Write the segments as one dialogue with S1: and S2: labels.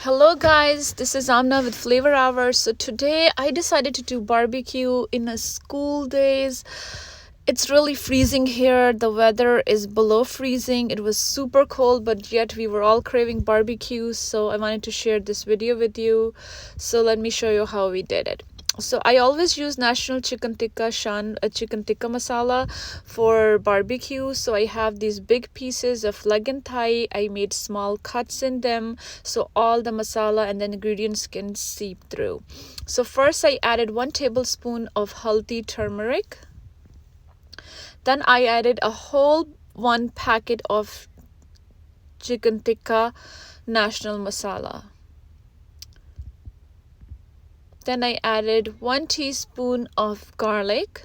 S1: Hello guys, this is Amna with Flavor Hour. So today I decided to do barbecue in a school days. It's really freezing here. The weather is below freezing. It was super cold, but yet we were all craving barbecue. So I wanted to share this video with you. So let me show you how we did it. So I always use National Chicken Tikka chicken tikka masala for barbecue. So I have these big pieces of leg and thigh. I made small cuts in them so all the masala and the ingredients can seep through. So first I added 1 tablespoon of haldi turmeric. Then I added a whole 1 packet of chicken tikka national masala. Then I added 1 teaspoon of garlic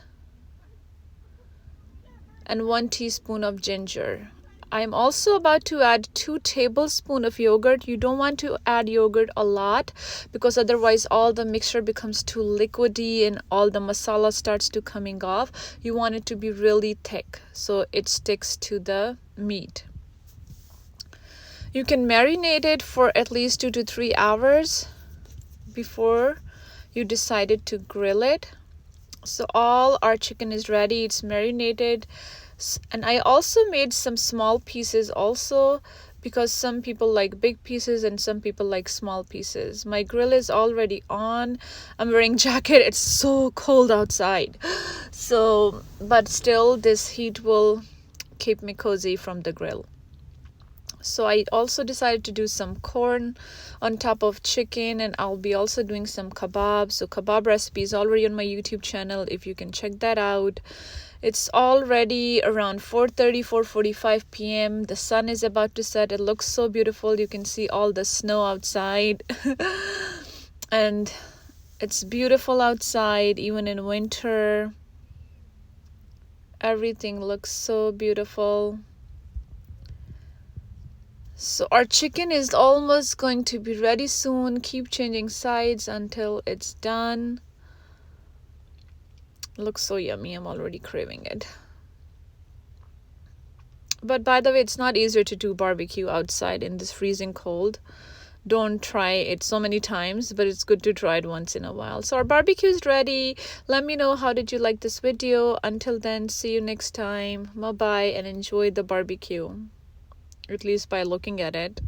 S1: and 1 teaspoon of ginger. I'm also about to add 2 tablespoons of yogurt. You don't want to add yogurt a lot because otherwise all the mixture becomes too liquidy and all the masala starts to coming off. You want it to be really thick so it sticks to the meat. You can marinate it for at least 2 to 3 hours before you decided to grill it. So all our chicken is ready, it's marinated. And I also made some small pieces also because some people like big pieces and some people like small pieces. My grill is already on. I'm wearing jacket. It's so cold outside. So, but still this heat will keep me cozy from the grill. So I also decided to do some corn on top of chicken, and I'll be also doing some kababs. So kebab recipe is already on my YouTube channel if you can check that out. It's already around 4:45 p.m. The sun is about to set. It looks so beautiful. You can see all the snow outside. And it's beautiful outside even in winter. Everything looks so beautiful. So our chicken is almost going to be ready soon. Keep changing sides until it's done. Looks so yummy. I'm already craving it. But by the way, it's not easier to do barbecue outside in this freezing cold. Don't try it so many times, but it's good to try it once in a while. So our barbecue is ready. Let me know how did you like this video. Until then, see you next time. Bye-bye and enjoy the barbecue. At least by looking at it.